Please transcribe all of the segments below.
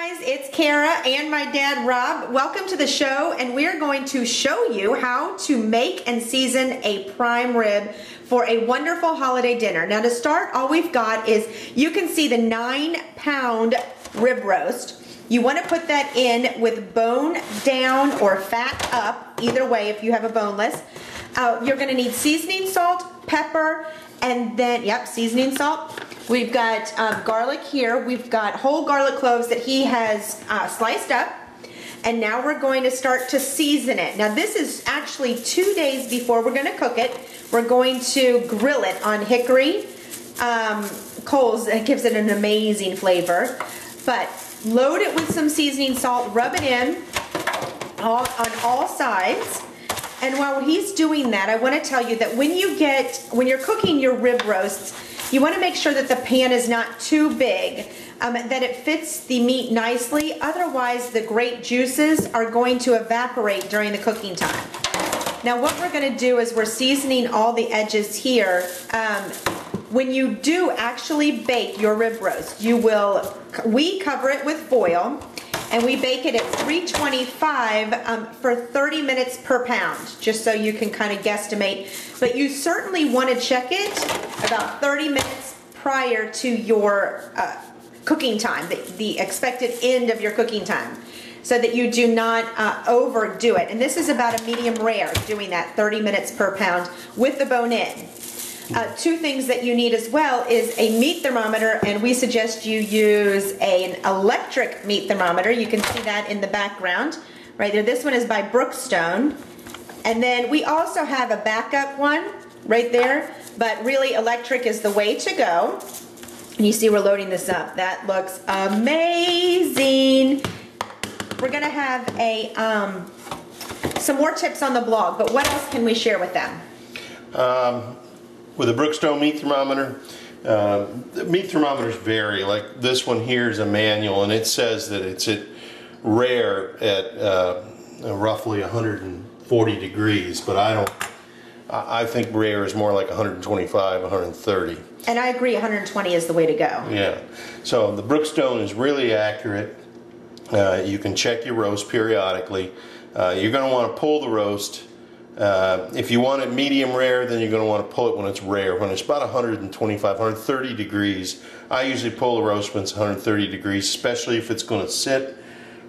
guys, it's Kara and my dad Rob. Welcome to the show, and we're going to show you how to make and season a prime rib for a wonderful holiday dinner. Now to start, all we've got is, you can see the 9-pound rib roast. You want to put that in with bone down or fat up, either way if you have a boneless. You're going to need seasoning salt, pepper, and then, seasoning salt. We've got garlic here. We've got whole garlic cloves that he has sliced up. And now we're going to start to season it. Now this is actually 2 days before we're going to cook it. We're going to grill it on hickory coals. It gives it an amazing flavor. But load it with some seasoning salt, rub it in on all sides. And while he's doing that, I want to tell you that when you're cooking your rib roasts, you want to make sure that the pan is not too big, that it fits the meat nicely. Otherwise, the great juices are going to evaporate during the cooking time. Now, what we're going to do is we're seasoning all the edges here. When you do actually bake your rib roast, we cover it with foil, and we bake it at 325 for 30 minutes per pound, just so you can kind of guesstimate. But you certainly want to check it about 30 minutes prior to your cooking time, the expected end of your cooking time, so that you do not overdo it. And this is about a medium rare, doing that 30 minutes per pound with the bone in. Two things that you need as well is a meat thermometer, and we suggest you use an electric meat thermometer. You can see that in the background right there. This one is by Brookstone. And then we also have a backup one right there, but really electric is the way to go. And you see we're loading this up. That looks amazing. We're gonna have some more tips on the blog, but what else can we share with them? With a Brookstone meat thermometer, the meat thermometers vary. Like this one here is a manual, and it says that it's at rare at roughly 140 degrees, but I think rare is more like 125, 130. And I agree, 120 is the way to go. Yeah, so the Brookstone is really accurate. You can check your roast periodically. You're going to want to pull the roast. If you want it medium rare, then you're going to want to pull it when it's rare. When it's about 125, 130 degrees, I usually pull the roast when it's 130 degrees, especially if it's going to sit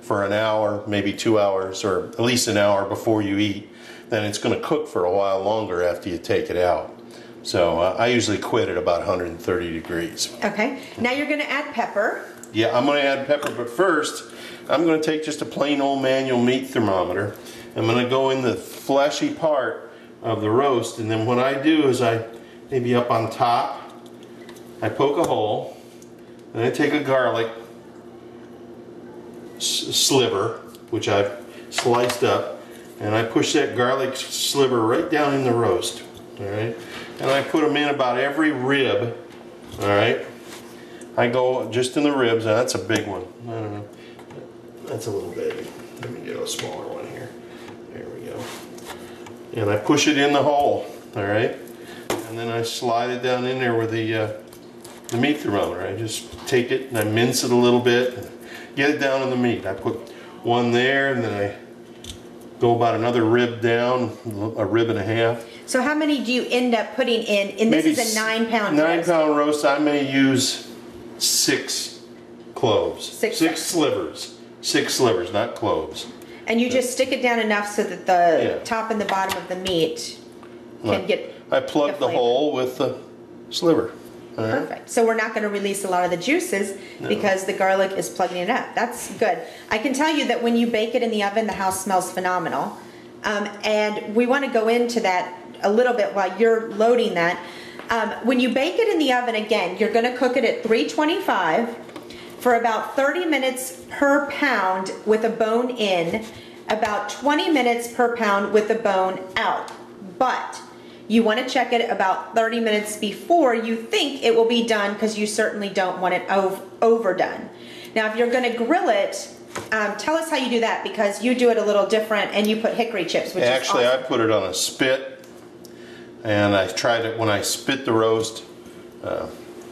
for an hour, maybe 2 hours, or at least an hour before you eat. Then it's going to cook for a while longer after you take it out. So I usually quit at about 130 degrees. Okay, now you're going to add pepper. Yeah, I'm going to add pepper, but first I'm going to take just a plain old manual meat thermometer. I'm going to go in the fleshy part of the roast, and then what I do is maybe up on top, I poke a hole, and I take a garlic sliver, which I've sliced up, and I push that garlic sliver right down in the roast, alright? And I put them in about every rib, alright? I go just in the ribs, and that's a big one. I don't know. That's a little big. Let me get a smaller one here. There we go. And I push it in the hole, alright? And then I slide it down in there with the meat thermometer. I just take it and I mince it a little bit and get it down in the meat. I put one there, and then I go about another rib down, a rib and a half. So how many do you end up putting in? And this is a 9-pound roast. 9-pound roast, I may use 6 cloves. Six slivers. 6 slivers, not cloves. And you just stick it down enough so that the top and the bottom of the meat can get I plug the hole with the sliver. Right. Perfect. So we're not going to release a lot of the juices because the garlic is plugging it up. That's good. I can tell you that when you bake it in the oven, the house smells phenomenal. And we want to go into that a little bit while you're loading that. When you bake it in the oven, again, you're going to cook it at 325 for about 30 minutes per pound with a bone in, about 20 minutes per pound with the bone out. But you want to check it about 30 minutes before you think it will be done, because you certainly don't want it overdone. Now, if you're going to grill it, tell us how you do that, because you do it a little different and you put hickory chips, which actually is awesome. I put it on a spit, and I tried it when I spit the roast.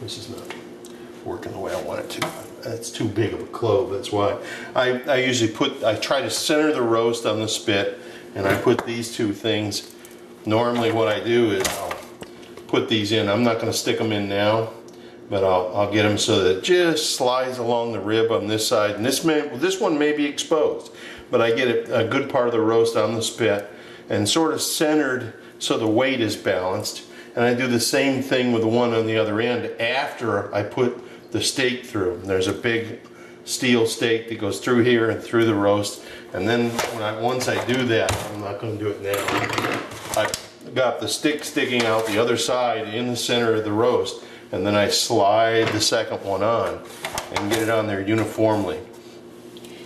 This is not working the way I want it to. that's too big of a clove. That's why I usually I try to center the roast on the spit, and I put these two things. Normally what I do is I'll put these in. I'm not going to stick them in now, but I'll get them so that it just slides along the rib on this side. And this one may be exposed, but I get a good part of the roast on the spit and sort of centered so the weight is balanced. And I do the same thing with the one on the other end after I put the steak through. There's a big steel stake that goes through here and through the roast. And then once I do that, I'm not going to do it now. I've got the stick sticking out the other side in the center of the roast, and then I slide the second one on and get it on there uniformly.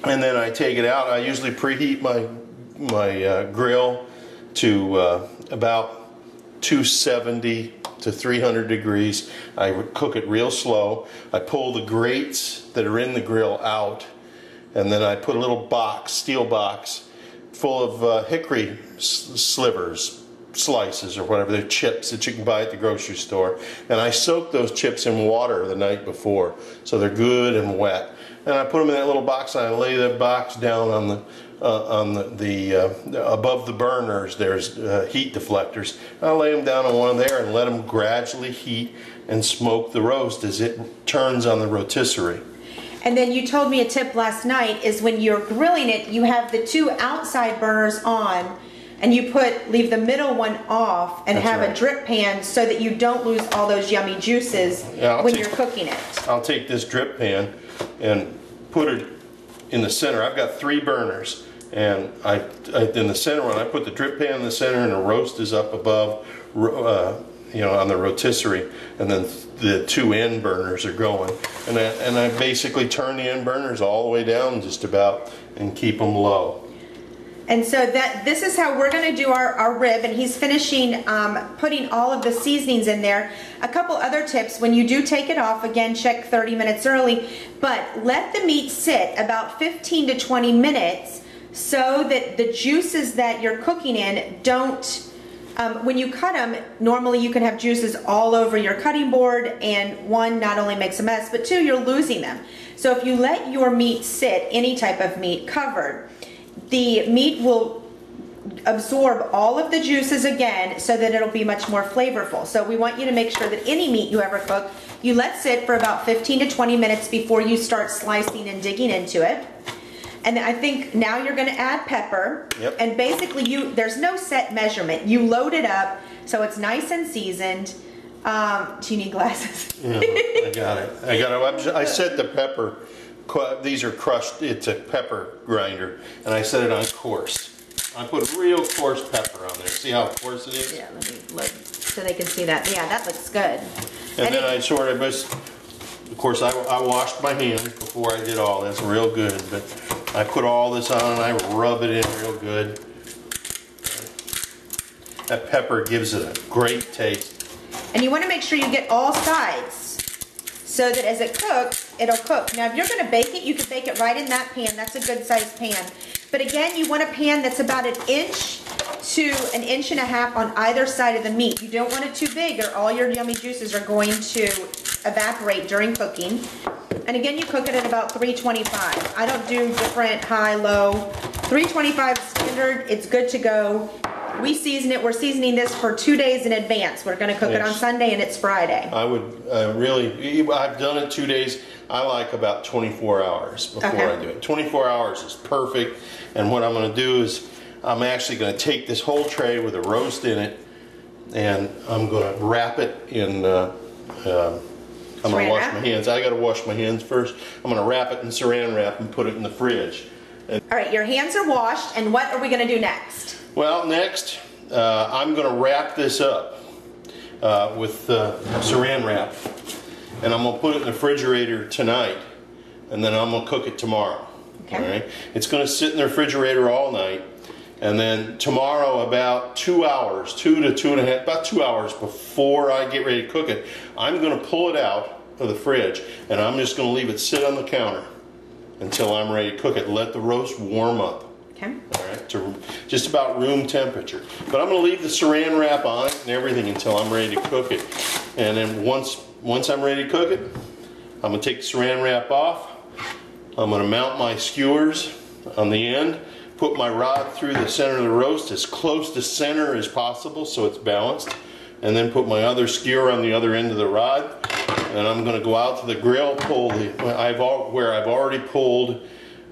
And then I take it out. I usually preheat my grill to about 270 to 300 degrees. I cook it real slow. I pull the grates that are in the grill out, and then I put a little box, steel box, full of hickory slivers, slices, or whatever. They're chips that you can buy at the grocery store. And I soak those chips in water the night before, so they're good and wet. And I put them in that little box, and I lay that box down on the above the burners. There's heat deflectors. I'll lay them down on one there and let them gradually heat and smoke the roast as it turns on the rotisserie. And then you told me a tip last night is when you're grilling it, you have the two outside burners on, and you leave the middle one off, and have a drip pan so that you don't lose all those yummy juices when you're cooking it. I'll take this drip pan and put it in the center. I've got 3 burners, and in the center one I put the drip pan in the center, and the roast is up above, you know, on the rotisserie, and then the 2 end burners are going, and I basically turn the end burners all the way down just about and keep them low. And so this is how we're going to do our rib, and he's finishing putting all of the seasonings in there. A couple other tips: when you do take it off, again, check 30 minutes early, but let the meat sit about 15 to 20 minutes so that the juices that you're cooking in don't, when you cut them, normally you can have juices all over your cutting board, and one, not only makes a mess, but 2, you're losing them. So if you let your meat sit, any type of meat, covered, the meat will absorb all of the juices again, so that it'll be much more flavorful. So we want you to make sure that any meat you ever cook, you let sit for about 15 to 20 minutes before you start slicing and digging into it. And I think now you're going to add pepper. Yep. And basically there's no set measurement. You load it up so it's nice and seasoned. Do you need glasses? Yeah, I got it. I set the pepper. These are crushed. It's a pepper grinder, and I set it on coarse. I put real coarse pepper on there. See how coarse it is? Yeah, let me look so they can see that. Yeah, that looks good. And then I sort of of course, I washed my hands before I did all this real good, but I put all this on and I rub it in real good. That pepper gives it a great taste. And you want to make sure you get all sides, so that as it cooks, it'll cook. Now, if you're going to bake it, you can bake it right in that pan. That's a good sized pan. But again, you want a pan that's about 1 inch to 1.5 inches on either side of the meat. You don't want it too big, or all your yummy juices are going to evaporate during cooking. And again, you cook it at about 325. I don't do different high, low. 325 standard, it's good to go. We season it. We're seasoning this for 2 days in advance. We're going to cook it on Sunday, and it's Friday. I would I've done it 2 days. I like about 24 hours before I do it. 24 hours is perfect. And what I'm going to do is I'm actually going to take this whole tray with a roast in it, and I'm going to wrap it in, I'm going to wash my hands. I got to wash my hands first. I'm going to wrap it in saran wrap and put it in the fridge. All right, your hands are washed, and what are we going to do next? Well, next, I'm going to wrap this up with saran wrap, and I'm going to put it in the refrigerator tonight, and then I'm going to cook it tomorrow. Okay. All right? It's going to sit in the refrigerator all night, and then tomorrow, about 2 hours, 2 to 2.5, about 2 hours before I get ready to cook it, I'm going to pull it out of the fridge, and I'm just going to leave it sit on the counter until I'm ready to cook it. Let the roast warm up. Okay. All right, to just about room temperature. But I'm going to leave the saran wrap on it and everything until I'm ready to cook it. And then once I'm ready to cook it, I'm going to take the saran wrap off, I'm going to mount my skewers on the end, put my rod through the center of the roast as close to center as possible so it's balanced, and then put my other skewer on the other end of the rod, and I'm going to go out to the grill, pull where I've already pulled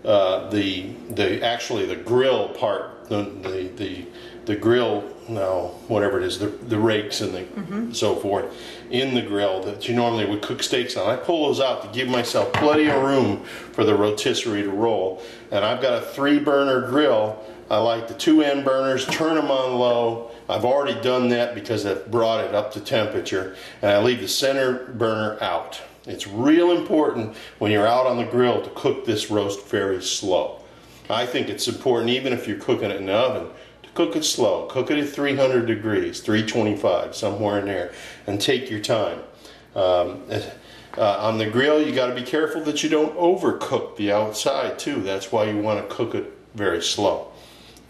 actually the grill part, the grill, no, whatever it is, the rakes and the so forth in the grill that you normally would cook steaks on. I pull those out to give myself plenty of room for the rotisserie to roll. And I've got a 3-burner grill. I like the 2 end burners, turn them on low. I've already done that because I've brought it up to temperature, and I leave the center burner out. It's real important when you're out on the grill to cook this roast very slow. I think it's important, even if you're cooking it in the oven, to cook it slow. Cook it at 300 degrees, 325, somewhere in there, and take your time. On the grill, you got to be careful that you don't overcook the outside too. That's why you want to cook it very slow.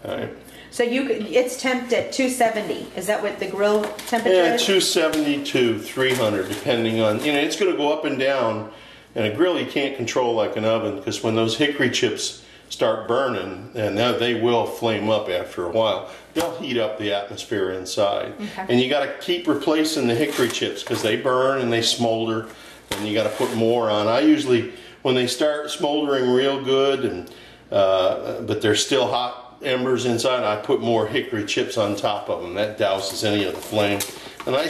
All right. So it's temped at 270. Is that what the grill temperature is? 270 to 300, depending on, it's going to go up and down. And a grill you can't control like an oven, because when those hickory chips start burning, and they will flame up after a while, they'll heat up the atmosphere inside. Okay. And you got to keep replacing the hickory chips because they burn and they smolder, and you got to put more on. I usually, when they start smoldering real good, and but they're still hot embers inside, I put more hickory chips on top of them. That douses any of the flame. And I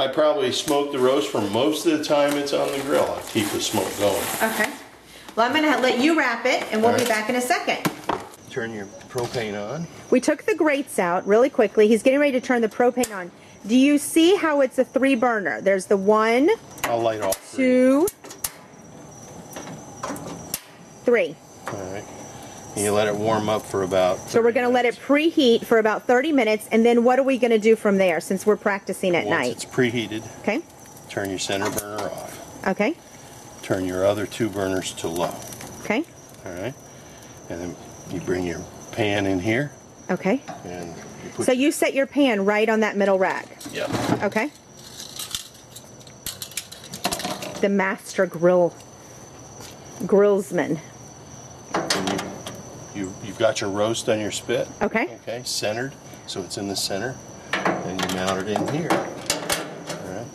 probably smoke the roast for most of the time it's on the grill. I keep the smoke going. Okay. Well, I'm going to let you wrap it, and we'll be back in a second. Turn your propane on. We took the grates out really quickly. He's getting ready to turn the propane on. Do you see how it's a 3-burner? There's the 1, I'll light all 3. 2, 3. All right. And you let it warm up for about 30 So we're going to let it preheat for about 30 minutes, and then what are we going to do from there since we're practicing at night? Once it's preheated, okay, turn your center burner off. Okay. Turn your other 2 burners to low. Okay. All right. And then you bring your pan in here. Okay. And so you set your pan right on that middle rack? Yeah. Okay. The master grillsman. And you've got your roast on your spit. Okay. Okay, centered, so it's in the center. And you mount it in here. All right.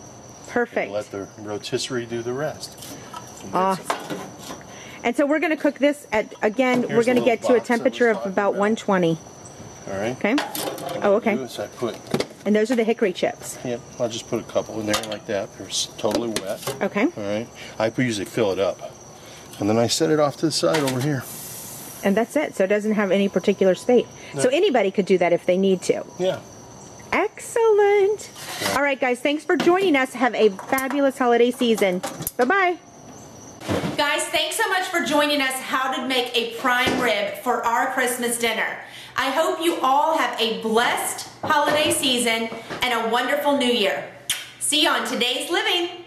Perfect. And let the rotisserie do the rest. Awesome. And so we're going to cook this at, again, we're going to get to a temperature of about 120. All right. Okay. Oh, okay. And those are the hickory chips. Yep. I'll just put a couple in there like that. They're totally wet. Okay. All right. I usually fill it up. And then I set it off to the side over here. And that's it. So it doesn't have any particular space. No. So anybody could do that if they need to. Yeah. Excellent. Yeah. All right, guys. Thanks for joining us. Have a fabulous holiday season. Bye-bye. Guys, thanks so much for joining us how to make a prime rib for our Christmas dinner. I hope you all have a blessed holiday season and a wonderful new year. See you on Today's Living.